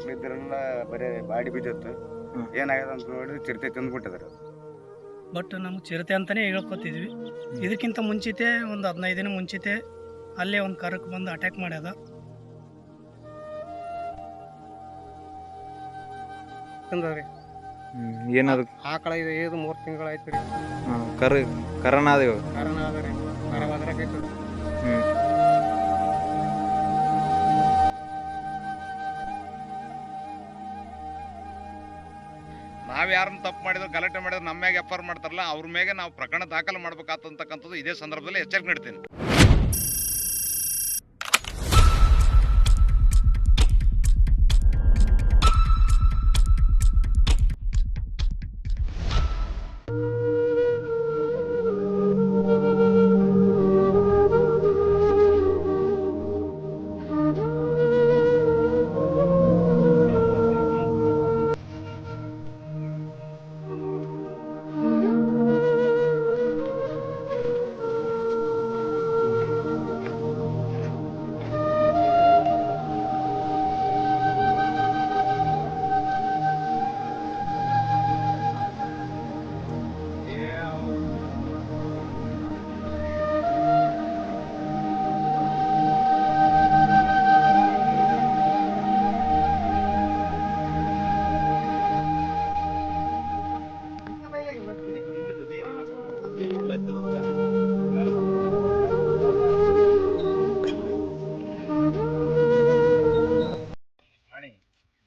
ಮಕ್ಳಿದ್ರೆಲ್ಲ ಬರೀ ಬಾಡಿ ಬಿದ್ದಿತ್ತು. ಏನಾಗ್ಯದ ಅಂತ ನೋಡಿದ್ರೆ ಚಿರತೆ ತಿಂದ್ಬಿಟ್ಟಿದ್ರು. ಬಟ್ ನಮ್ಗೆ ಚಿರತೆ ಅಂತಲೇ ಹೇಳ್ಕೊತಿದ್ವಿ. ಇದಕ್ಕಿಂತ ಮುಂಚಿತೆ ಒಂದು 15 ದಿನ ಮುಂಚಿತೆ ಅಲ್ಲೇ ಒಂದು ಕರಕ್ಕೆ ಬಂದು ಅಟ್ಯಾಕ್ ಮಾಡ್ಯದ. ಏನದು ಆಕಳ ಇದು 3 ತಿಂಗಳಾಯ್ತು ರೀ. ಕರನ ಅದ ಕಾರಣ ಅದ ರೀ, ಕರ ಬದ್ರಾಕೈತು. ನಾವ್ ಯಾರನ್ನ ತಪ್ಪು ಮಾಡಿದ್ರು ಗಲಾಟೆ ಮಾಡಿದ್ರೆ ನಮ್ಮ ಮ್ಯಾಗ ಎಫ್.ಐ.ಆರ್ ಮಾಡ್ತಾರಲ್ಲ ಅವ್ರ ಮ್ಯಾಗೆ ನಾವು ಪ್ರಕರಣ ದಾಖಲು ಮಾಡ್ಬೇಕಾಗ್ತಕ್ಕಂಥದ್ದು ಇದೇ ಸಂದರ್ಭದಲ್ಲಿ ಎಚ್ಚರಿಕೆ ನೀಡ್ತೀನಿ.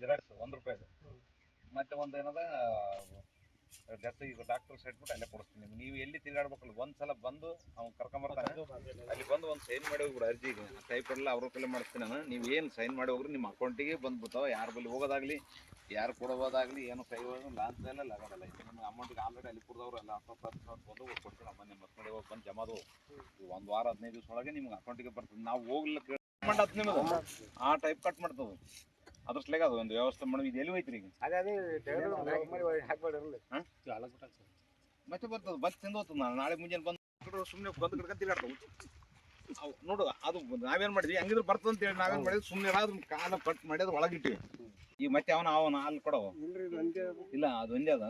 ಜಿರಾಕ್ಸ್ ₹1 ಮತ್ತೆ ಒಂದು ಏನದ ಡೆತ್ ಈಗ ಡಾಕ್ಟರ್ ಸೆಟ್ಬಿಟ್ಟು ಅಲ್ಲೇ ಕೊಡಿಸ್ತೀನಿ. ನೀವು ಎಲ್ಲಿ ತಿರುಗಾಡ್ಬೇಕಲ್ಲ ಒಂದ್ಸಲ ಬಂದು ಅವ್ನು ಕರ್ಕೊಂಬರ್ತಾನೆ, ಅಲ್ಲಿ ಬಂದು ಒಂದು ಸೈನ್ ಮಾಡಿ ಹೋಗ್ಬಿಡು ಅರ್ಜಿಗೆ. ಟೈಪ್ ಎಲ್ಲ ಅವ್ರ ಕೈಲೇ ಮಾಡಿಸ್ತೀನಿ ನಾನು. ನೀವು ಏನು ಸೈನ್ ಮಾಡಿ ಹೋಗ್ರಿ ನಿಮ್ಮ ಅಕೌಂಟಿಗೆ ಬಂದ್ಬಿಡ್ತಾವೆ. ಯಾರ ಬಳಿ ಹೋಗೋದಾಗಲಿ ಯಾರು ಕೊಡೋದಾಗಲಿ ಏನು ಕೈ ಹೋಗೋದು ಲಾಂಚ್ ಎಲ್ಲ ಆಗೋದಲ್ಲ. ಇದು ನಿಮ್ಗೆ ಅಮೌಂಟಿಗೆ ಆಲ್ರೆಡಿ ಅಲ್ಲಿ ಕುಡ್ದವ್ರು ಎಲ್ಲ 10,000 ಬಂದು ಕೊಡ್ತೀನಿ. ಮೊನ್ನೆ ಮತ್ತೆ ಹೋಗಿ ಬಂದು ಜಮಾದು 1 ವಾರ 15 ದಿವಸ ಒಳಗೆ ನಿಮ್ಗೆ ಅಕೌಂಟಿಗೆ ಬರ್ತದೆ. ನಾವು ಹೋಗ್ಲಿಕ್ಕೆ ನಿಮ್ಮದು ಆ ಟೈಪ್ ಕಟ್ ಮಾಡ್ತದೆ. ಅದ್ರಸ್ಲಾಗ ಅದು ಒಂದು ವ್ಯವಸ್ಥೆ ಮಾಡಿ. ಇದು ಎಲ್ಲಿ ಹೋಯ್ತು ಈಗ ಮತ್ತೆ ಬರ್ತದೆ ಬಸ್ ತಿಂದು ಹೋಗ್ತದೆ. ನಾನು ನಾಳೆ ಮುಂಜಾನೆ ಬಂದು ಸುಮ್ಮನೆ ಬಂದು ಗಿಡ್ಕೊಂಡು ತಿರುಗಾಡ್ತಾವೆ ಅವು ನೋಡು. ಅದು ನಾವೇನು ಮಾಡಿದ್ವಿ ಹಂಗಿದ್ರೆ ಬರ್ತದೆ ಅಂತೇಳಿ ನಾವೇನು ಮಾಡಿದ್ವಿ ಸುಮ್ಮನೆ ಅದನ್ನ ಕಾಲ ಕಟ್ ಮಾಡಿ ಅದು ಒಳಗಿಟ್ಟಿವಿ. ಈಗ ಮತ್ತೆ ಅವನ ಅಲ್ಲಿ ಕೊಡವು ಇಲ್ಲ ಅದು ಒಂದೇ ಅದ.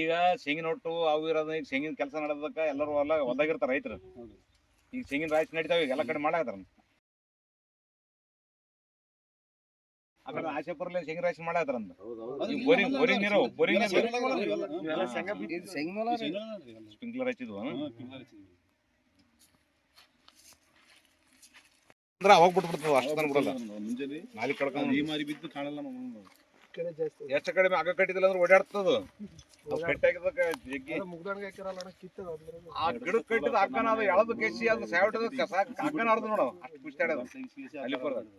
ಈಗ ಶೇಂಗಿನ ಒಟ್ಟು ಅವು ಇರೋದು ಈಗ ಶೇಂಗಿನ ಕೆಲಸ ನಡೆದಕ್ಕೆ ಎಲ್ಲರೂ ಹೊಲ್ದಾಗಿರ್ತಾರೆ ರೈತರು. ಈಗ ಶೇಂಗಿನ ರಾಯ್ಸ್ ನಡೀತಾವೆ ಈಗ ಎಲ್ಲ ಕಡೆ ಮಾಡಾಕತ್ತಾರ. ಆ ಕಡೆ ಆಶೆಪುರಲ್ಲಿ ಶೇಂಗಿ ರಾಯ್ಸ್ ಮಾಡಾಕತ್ತಾರಂತ. ಬೋರಿಂಗ್ ನೀರು ಸ್ಪ್ರಿಂಕ್ಲರ್ ಹಚ್ಚಿದ್ವು ಅಂದ್ರೆ ಅವಾಗ ಬಿಟ್ಬಿಡ್ತದ. ಅಷ್ಟು ತನ ಬಿಡಲ್ಲ. ನಾಲಿ ಕಡ್ಕೊಂಡು ಎಷ್ಟು ಕಡಿಮೆ ಆಗ ಕಟ್ಟಿದಿಲ್ಲ ಅಂದ್ರೆ ಓಡಾಡ್ತದ. ಕಟ್ಟಾಗಿದ್ದಕ್ಕೆ ಜಗ್ಗಿ ಆ ಗಿಡಕ್ಕೆ ಕಟ್ಟಿದ ಅಕ್ಕನ ಅದು ಎಳದ ಕೆಸಿ ಅದು ಸಾಯ್ಬಿಟ್ಟದ ಅಕ್ಕನ ಆಡ್ದು ನೋಡು. ಅಷ್ಟು ಖುಷಿ ಆಡ್ಯದ ಅಲ್ಲಿ ಬರೋದು.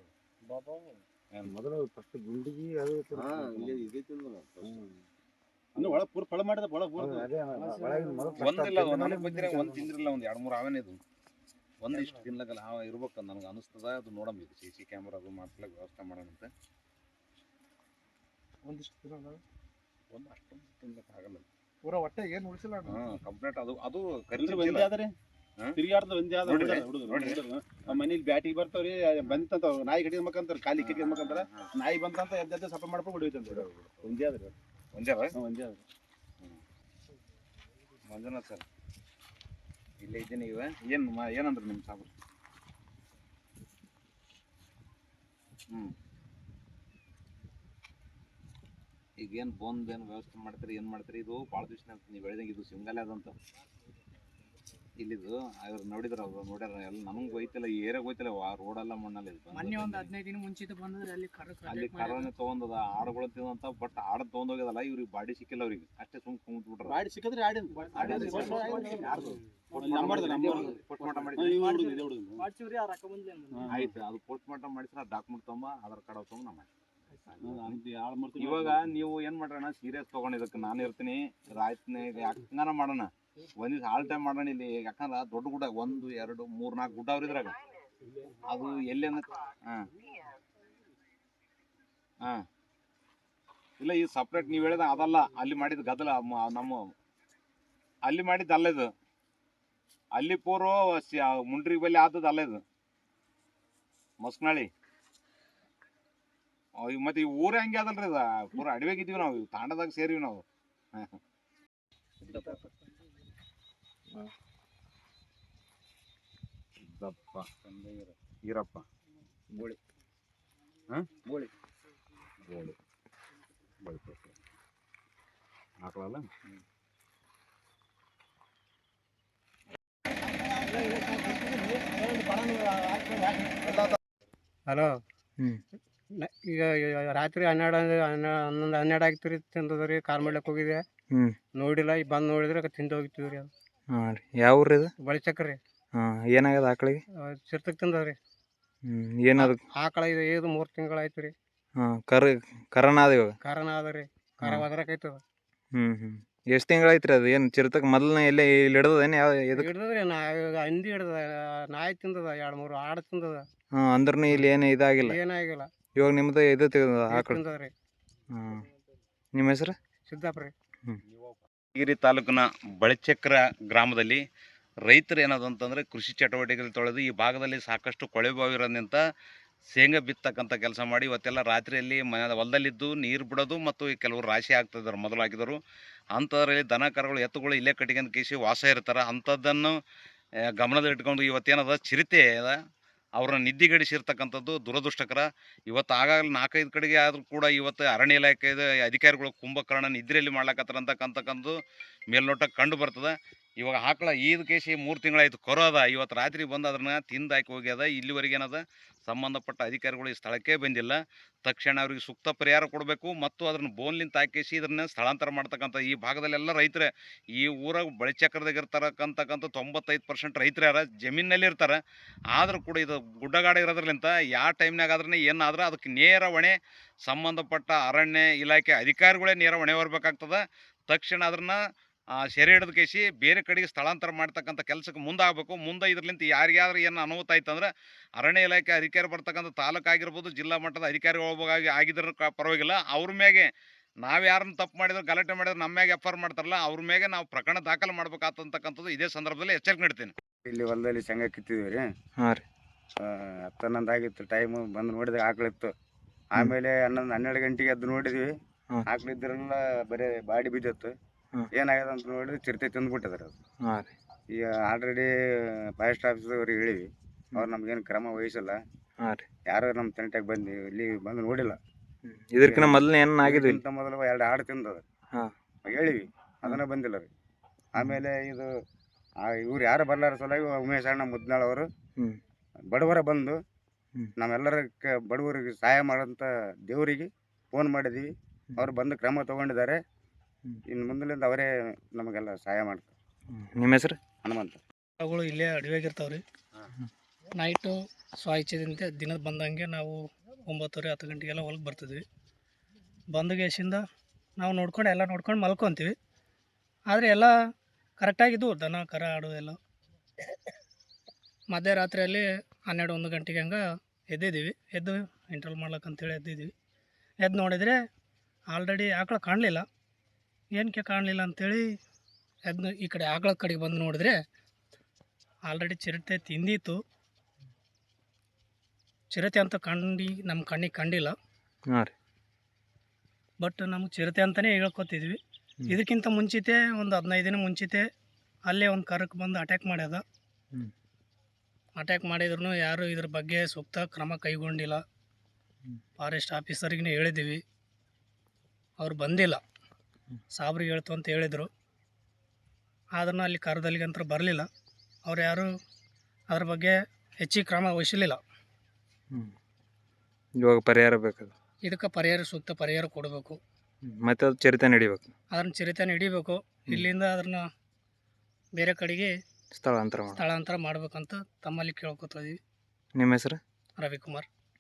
ಮೊದಲು ಫಸ್ಟ್ ಗುಂಡಿಗಿ ಅದು ಒಂದಿಲ್ಲ ನನಗೆ ಬಂದಿರ ಒಂದು ತಿಂದ್ರಿಲ್ಲ ಒಂದು 2-3 ಆವೇನೆ ಇದು ಒಂದು ಇಷ್ಟು ತಿನ್ಲಕ್ಕಲ್ಲ ಹಾವ ಇರ್ಬೇಕಂತ ನನಗೆ ಅನಿಸ್ತದ. ಅದು ನೋಡಮ್ ಇದು CC ಕ್ಯಾಮ್ರಾ ಅದು ಮಾಡ್ಸ್ಲಿಕ್ಕೆ ವ್ಯವಸ್ಥೆ ಮಾಡೋಣಂತೆ. ಒಂದಿಷ್ಟು ದಿನ ಒಂದು ಅಷ್ಟೊಂದು ತಿನ್ಲಕ್ಕೆ ಆಗಲ್ಲ ಪೂರ ಹೊಟ್ಟೆ ಏನು ಉಳಿಸಿಲ್ಲ. ಕಂಪ್ಲೀಟ್ ಅದು ತಿರುಗಾಡ್ದ ಮನೇಲಿ ಬ್ಯಾಟಿಗೆ ಬರ್ತಾವ್ರಿ ಬಂತಂತ ನಾಯಿ ಕಟ್ಟಿದ ಮಕ್ಕಂತಾರ ಖಾಲಿ ಕಟ್ಟಿದ ಮಕ್ಕಂತಾರ. ನಾಯಿ ಬಂತಂತ ಎದ್ದ ಸಫ ಮಾಡ್ಕೊಂಡು ಹೊಡಿಯುತ್ತಂತ. ಒಂದೇ ಆದ್ರಿ ಮಂಜುನಾಥ್ ಸರ್ ಇಲ್ಲೇ ಇದ್ದೀನಿ. ಈಗ ಏನಂದ್ರು ನಿಮ್ಮ ಸಾಬ್ರು? ಈಗೇನು ಬೋನ್ದು ಏನು ವ್ಯವಸ್ಥೆ ಮಾಡ್ತೀರಿ ಏನು ಮಾಡ್ತೀರಿ? ಇದು ಭಾಳ ದಿವಸ ನೀವು ಹೇಳಿದಂಗೆ ಇದು ಸಿಂಗಲ್ ಅದಂತ ಇಲ್ಲಿದು ಅವ್ರು ನೋಡಿದ್ರು. ಅವ್ರು ನೋಡ್ಯಾರ ಎಲ್ಲ. ನಮಗೆ ಹೋಯ್ತಿಲ್ಲ ಈ ಏರಿಯಾಗ ಹೋಯ್ತಿಲ್ಲ. ಆ ರೋಡೆಲ್ಲ ಮಣ್ಣಲ್ಲಿ ಮೊನ್ನೆ ಒಂದು 15 ದಿನ ಮುಂಚಿತ ಬಂದ್ರೆ ಅಲ್ಲಿ ಕರನೇ ತೊಗೊಂಡದ ಆಡುಗಳು ತಿಂದಂತ. ಬಟ್ ಆಡ ತೊಗೊಂಡೋಗ್ಯದಲ್ಲ ಇವ್ರಿಗೆ ಬಾಡಿ ಸಿಕ್ಕಿಲ್ಲ. ಅವ್ರಿಗೆ ಅಷ್ಟೇ ಸುಮ್ ಕುಂತ್ಬಿಟ್ರು. ಬಾಡಿ ಸಿಕ್ಕಿದ್ರೆ ಆಯ್ತು ಅದು ಪೋಸ್ಟ್ ಮಾರ್ಟಮ್ ಮಾಡಿಸ್ರ ಡಾಕ್ಯುಮೆಂಟ್ ತೊಗೊಂಬ ಆಧಾರ್ ಕಾರ್ಡ್ ತೊಗೊಂಡು ನಮ್ಮ ಇವಾಗ ನೀವು ಏನ್ ಮಾಡ್ರಣ ಸೀರಿಯಸ್ ತಗೊಂಡಿದ್ದಕ್ಕೆ ನಾನು ಇರ್ತೀನಿ ರಾಯ್ತನೇ ಯಾಕಂಗಾನ ಮಾಡೋಣ. ಒಂದ್ ದಿವ್ಸ ಹಾಲ್ ಟೈಮ್ ಮಾಡೋಣ ಇಲ್ಲಿ. ಯಾಕಂದ್ರ ದೊಡ್ಡ ಗುಡ್ಡ 1 2 3 4 ಗುಡ್ಡ ಅವ್ರ ಇದ್ರಾಗ ಅದು ಎಲ್ಲೇನ ಇಲ್ಲ ಇದು ಸಪ್ರೇಟ್ ನೀವು ಹೇಳಿದ ಅದಲ್ಲ. ಅಲ್ಲಿ ಮಾಡಿದ ಗದಲ ನಮ್ಮ ಅಲ್ಲಿ ಮಾಡಿದ್ದು ಅಲ್ಲ ಇದು. ಅಲ್ಲಿ ಪೂರ್ವ ಮುಂಡ್ರಿಗೆ ಬಲ್ಲಿ ಆದದ್ದು ಅಲ್ಲ ಇದು. ಮಸ್ಕನಹಳ್ಳಿ ಮತ್ತೆ ಈ ಊರೇ ಹಂಗೆ ಅದಲ್ರಿ ಇದು ಪೂರ ಅಡವೆಗಿದ್ದೀವಿ ನಾವು ತಾಂಡದಾಗ ಸೇರಿವಿ ನಾವು. ದಪ್ಪ ಈರಪ್ಪ ಬೋಳಿ ಬೋಳಿ ಬೋಳಿ ಬೋಳಿ ಹಾಕಲಲ್ಲ. ಹಲೋ ಹ್ಮ್. ಈಗ ರಾತ್ರಿ 12 ಆಗ್ತಿರಿ ತಿಂದದ್ರಿ ಕಾರ್ ಮಾಡ್ಲಿಕ್ಕೆ ಹೋಗಿದ್ದೆ ಹ್ಮ್. ನೋಡಿಲ್ಲ ಈಗ ಬಂದು ನೋಡಿದ್ರೆ ತಿಂದು ಹೋಗಿತ್ತೀವಿ ರೀ. ಅದು ಹಾಂ ರೀ ಯಾವ ಊರು ಇದು? ಬಳಿಚಕ್ರಿ ಹಾಂ ಏನಾಗ್ಯದ ಆಕಳಿಗೆ? ಚಿರ್ತಕ್ ತಿಂದದ್ರಿ. ಏನದು? ಆಕಳ ಇದು 3 ತಿಂಗಳು ರೀ. ಹಾಂ ಕರನ ಅದ ಇವಾಗ? ಕಾರಣ ಅದ ರೀ. ಕಾರ ಒದರಕೈತದ. ಎಷ್ಟು ತಿಂಗಳೈತ್ರಿ ಅದು? ಏನು ಚಿರ್ತಕ್ಕೆ ಮೊದಲನೇ ಎಲ್ಲೇ ಇಲ್ಲಿ ಹಿಡ್ದದೇನು ಯಾವ ಇದಕ್ಕೆ? ಹಿಡ್ದದ್ರಿ ಹಂದಿ ಹಿಡ್ದ, ನಾಯಿ ತಿಂದದ, 2-3 ಆಡು ತಿಂದದ. ಹಾಂ ಅಂದ್ರೂ ಇಲ್ಲಿ ಏನು ಇದಾಗಿಲ್ಲ? ಏನಾಗಿಲ್ಲ. ಇವಾಗ ನಿಮ್ಮದು ಇದು ಆಕಳ ತಿಂದದ್ರಿ. ಹಾಂ ನಿಮ್ಮ ಹೆಸರು? ಸಿದ್ದಾಪುರ ರೀ. ಯಾದಗಿರಿ ತಾಲೂಕಿನ ಬಳಿಚಕ್ರ ಗ್ರಾಮದಲ್ಲಿ ರೈತರು ಏನದು ಅಂತಂದರೆ ಕೃಷಿ ಚಟುವಟಿಕೆಗಳು ತೊಳೆದು ಈ ಭಾಗದಲ್ಲಿ ಸಾಕಷ್ಟು ಕೊಳೆ ಬಾವಿ ಇರೋದ್ರಿಂದ ಶೇಂಗಾ ಬಿತ್ತಕ್ಕಂಥ ಕೆಲಸ ಮಾಡಿ ಇವತ್ತೆಲ್ಲ ರಾತ್ರಿಯಲ್ಲಿ ಹೊಲದಲ್ಲಿದ್ದು ನೀರು ಬಿಡೋದು ಮತ್ತು ಕೆಲವರು ರಾಶಿ ಆಗ್ತಿದ್ದಾರೆ ಮೊದಲು ಹಾಕಿದರು. ಅಂಥದ್ರಲ್ಲಿ ದನ ಕರುಗಳು ಎತ್ತುಗಳು ಇಲ್ಲೇ ಕಟ್ಟಿಗೆಂದು ಕೇಸಿ ವಾಸ ಇರ್ತಾರೆ. ಅಂಥದ್ದನ್ನು ಗಮನದಲ್ಲಿಟ್ಕೊಂಡು ಇವತ್ತೇನದ ಚಿರತೆ ಅದ ಅವ್ರನ್ನ ನಿದ್ದಿಗಡಿಸಿರ್ತಕ್ಕಂಥದ್ದು ದುರದೃಷ್ಟಕರ. ಇವತ್ತು ಆಗಾಗಲೇ 4-5 ಕಡೆಗೆ ಆದರೂ ಕೂಡ ಇವತ್ತು ಅರಣ್ಯ ಇಲಾಖೆಯ ಅಧಿಕಾರಿಗಳು ಕುಂಭಕರ್ಣ ನಿದ್ರೆಯಲ್ಲಿ ಮಾಡ್ಲಕತ್ತಾರಂತಕ್ಕಂಥದ್ದು ಮೇಲ್ನೋಟಕ್ಕೆ ಕಂಡು ಬರ್ತದೆ. ಇವಾಗ ಆಕಳ ಈದ್ ಕೇಸಿ 3 ತಿಂಗಳಾಯ್ತು ಕರು ಅದ. ಇವತ್ತು ರಾತ್ರಿ ಬಂದು ಅದನ್ನು ತಿಂದು ಹಾಕಿ ಹೋಗ್ಯದ. ಇಲ್ಲಿವರೆಗೆ ಏನದ ಸಂಬಂಧಪಟ್ಟ ಅಧಿಕಾರಿಗಳು ಈ ಸ್ಥಳಕ್ಕೆ ಬಂದಿಲ್ಲ. ತಕ್ಷಣ ಅವರಿಗೆ ಸೂಕ್ತ ಪರಿಹಾರ ಕೊಡಬೇಕು ಮತ್ತು ಅದನ್ನು ಬೋನ್ಲಿಂದ ಹಾಕಿಸಿ ಇದನ್ನು ಸ್ಥಳಾಂತರ ಮಾಡ್ತಕ್ಕಂಥ ಈ ಭಾಗದಲ್ಲೆಲ್ಲ ರೈತರೇ. ಈ ಊರಾಗ ಬಳಿಚಕ್ರದಾಗ ಇರ್ತಕ್ಕಂಥ 95% ರೈತರು ಯಾರ ಜಮೀನಲ್ಲಿ ಇರ್ತಾರೆ. ಆದರೂ ಕೂಡ ಇದು ಗುಡ್ಡಗಾಡ ಇರೋದ್ರಲ್ಲಿಂತ ಯಾವ ಟೈಮ್ನಾಗ ಆದ್ರೆ ಏನಾದ್ರೆ ಅದಕ್ಕೆ ನೇರ ಹೊಣೆ ಸಂಬಂಧಪಟ್ಟ ಅರಣ್ಯ ಇಲಾಖೆ ಅಧಿಕಾರಿಗಳೇ ನೇರ ಹೊಣೆ ಹೊರಬೇಕಾಗ್ತದೆ. ತಕ್ಷಣ ಅದನ್ನು ಸೆರೆ ಹಿಡಿದು ಕೇಸಿ ಬೇರೆ ಕಡೆಗೆ ಸ್ಥಳಾಂತರ ಮಾಡ್ತಕ್ಕಂಥ ಕೆಲಸಕ್ಕೆ ಮುಂದಾಗಬೇಕು. ಮುಂದೆ ಇದರಿಂದ ಯಾರಿಗಾದ್ರೂ ಏನು ಅನಾಹುತ ಆಯ್ತು ಅಂದ್ರೆ ಅರಣ್ಯ ಇಲಾಖೆ ಅಧಿಕಾರಿ ಬರ್ತಕ್ಕಂಥ ತಾಲೂಕು ಆಗಿರ್ಬೋದು, ಜಿಲ್ಲಾ ಮಟ್ಟದ ಅಧಿಕಾರಿಗಳು ಆಗಿದ್ರೆ ಪರವಾಗಿಲ್ಲ. ಅವ್ರ ಮ್ಯಾಗೆ ನಾವು ಯಾರನ್ನು ತಪ್ಪು ಮಾಡಿದ್ರೆ ಗಲಾಟೆ ಮಾಡಿದ್ರೆ ನಮ್ಮ ಮ್ಯಾಗೆ ಎಫ್.ಐ.ಆರ್ ಮಾಡ್ತಾರಲ್ಲ ಅವ್ರ ಮ್ಯಾಗೆ ನಾವು ಪ್ರಕರಣ ದಾಖಲು ಮಾಡ್ಬೇಕಾಗ್ತಕ್ಕಂಥದ್ದು ಇದೇ ಸಂದರ್ಭದಲ್ಲಿ ಎಚ್ಚರಿಕೆ ನೀಡ್ತೀನಿ. ಇಲ್ಲಿ ಹೊಲದಲ್ಲಿ ಶೇಂಗಾ ಕಿತ್ತಿದ್ವಿ ರೀ. ಹಾಂ ರೀ. 10-11 ಆಗಿತ್ತು ಟೈಮು. ಬಂದು ನೋಡಿದಾಗ ಆಕಳಿತ್ತು. ಆಮೇಲೆ 11-12 ಗಂಟೆಗೆ ಎದ್ದು ನೋಡಿದ್ವಿ. ಆಕಳಿದ್ರೆಲ್ಲ ಬರೀ ಬಾಡಿ ಬಿದ್ದಿತ್ತು. ಏನಾಗ್ಯದ ಅಂತ ನೋಡಿದ್ರೆ ಚಿರತೆ ತಿಂದ್ಬಿಟ್ಟಿದಾರೆ ಅದು. ಹಾಂ ರೀ. ಈಗ ಆಲ್ರೆಡಿ ಫಾರೆಸ್ಟ್ ಆಫೀಸವ್ರಿಗೆ ಹೇಳಿವಿ. ಅವ್ರು ನಮ್ಗೇನು ಕ್ರಮ ವಹಿಸಲ್ಲ. ಹಾಂ ರೀ. ಯಾರು ನಮ್ಮ ತಂಟೆಗೆ ಬಂದು ಇಲ್ಲಿ ಬಂದು ನೋಡಿಲ್ಲ. ಇದಕ್ಕಿಂತ ಮೊದಲು ಏನು ಆಗಿದ್ವಿ? ಇಂಥ ಮೊದಲು 2 ಆಡು ತಿಂದದ. ಹಾಂ ಹೇಳಿವಿ, ಅದನ್ನ ಬಂದಿಲ್ಲ ರೀ. ಆಮೇಲೆ ಇದು ಇವ್ರು ಯಾರು ಬರ್ಲಾರ ಸಲುವಾಗಿ ಉಮೇಶ್ ಅಣ್ಣ ಮುದ್ನಾಳ್ ಅವರು ಬಡವರ ಬಂದು ನಾವೆಲ್ಲರ ಬಡವರಿಗೆ ಸಹಾಯ ಮಾಡೋಂಥ ದೇವರಿಗೆ ಫೋನ್ ಮಾಡಿದ್ದೀವಿ. ಅವ್ರು ಬಂದು ಕ್ರಮ ತೊಗೊಂಡಿದ್ದಾರೆ. ಇನ್ನು ಮುಂದಲಿಂದ ಅವರೇ ನಮಗೆಲ್ಲ ಸಹಾಯ ಮಾಡ್ತಾರೆ. ನಿಮ್ಮ ಹೆಸರು? ಹನುಮಂತ. ಅವುಗಳು ಇಲ್ಲೇ ಅಡವಿಯಾಗಿರ್ತಾವೆ ರೀ. ನೈಟು ಸ್ವಾಯಿಚ್ಛೆದಂತೆ ದಿನದ ಬಂದಂಗೆ ನಾವು 9-10 ಗಂಟೆಗೆಲ್ಲ ಹೊಲಕ್ಕೆ ಬರ್ತಿದ್ವಿ. ಬಂದ ಗ್ಯಾಸಿಂದ ನಾವು ಎಲ್ಲ ನೋಡ್ಕೊಂಡು ಮಲ್ಕೊತೀವಿ. ಆದರೆ ಎಲ್ಲ ಕರೆಕ್ಟಾಗಿದ್ದು ದನ ಕರ ಆಡು ಎಲ್ಲ. ಮಧ್ಯರಾತ್ರಿಯಲ್ಲಿ 12-1 ಗಂಟೆಗೆ ಹಂಗೆ ಎದ್ದಿದ್ದೀವಿ. ಎದ್ದು ಇಂಟರ್ವಲ್ ಮಾಡ್ಲಕ್ಕಂತೇಳಿ ಎದ್ದಿದ್ದೀವಿ. ಎದ್ದು ನೋಡಿದರೆ ಆಲ್ರೆಡಿ ಆಕಳ ಕಾಣಲಿಲ್ಲ. ಏನಕ್ಕೆ ಕಾಣಲಿಲ್ಲ ಅಂಥೇಳಿ ಎದ್ದು ಈ ಕಡೆ ಆಕಳ ಕಡೆಗೆ ಬಂದು ನೋಡಿದ್ರೆ ಆಲ್ರೆಡಿ ಚಿರತೆ ತಿಂದಿತ್ತು. ಚಿರತೆ ಅಂತ ನಮ್ಮ ಕಣ್ಣಿಗೆ ಕಂಡಿಲ್ಲ. ಹಾಂ ರೀ. ಬಟ್ ನಮಗೆ ಚಿರತೆ ಅಂತಲೇ ಹೇಳ್ಕೊತಿದ್ವಿ. ಇದಕ್ಕಿಂತ ಮುಂಚಿತೆ ಒಂದು 15 ದಿನ ಮುಂಚಿತೆ ಅಲ್ಲೇ ಒಂದು ಕರಕ್ಕೆ ಬಂದು ಅಟ್ಯಾಕ್ ಮಾಡ್ಯದ. ಅಟ್ಯಾಕ್ ಮಾಡಿದ್ರು ಯಾರು ಇದ್ರ ಬಗ್ಗೆ ಸೂಕ್ತ ಕ್ರಮ ಕೈಗೊಂಡಿಲ್ಲ. ಫಾರೆಸ್ಟ್ ಆಫೀಸರ್ಗೆ ಹೇಳಿದ್ದೀವಿ, ಅವ್ರು ಬಂದಿಲ್ಲ. ಸಾಬ್ರಿಗೆ ಹೇಳ್ತು ಅಂತ ಹೇಳಿದರು. ಆದ್ರೂ ಅಲ್ಲಿ ಕರದಲ್ಲಿಗಂತೂ ಬರಲಿಲ್ಲ. ಅವ್ರು ಯಾರು ಅದ್ರ ಬಗ್ಗೆ ಹೆಚ್ಚಿಗೆ ಕ್ರಮ ವಹಿಸಲಿಲ್ಲ. ಇವಾಗ ಪರಿಹಾರ ಬೇಕದು. ಇದಕ್ಕೆ ಪರಿಹಾರ ಸೂಕ್ತ ಪರಿಹಾರ ಕೊಡಬೇಕು. ಮತ್ತೆ ಅದು ಚಿರತೆ ನಡಿಬೇಕು. ಅದನ್ನು ಚಿರತೆನ ಹಿಡಿಬೇಕು. ಇಲ್ಲಿಂದ ಅದನ್ನು ಬೇರೆ ಕಡೆಗೆ ಸ್ಥಳಾಂತರ ಮಾಡಬೇಕಂತ ತಮ್ಮಲ್ಲಿ ಕೇಳ್ಕೊತಾ ಇದೀವಿ. ನಿಮ್ಮ ಹೆಸರು? ರವಿಕುಮಾರ್.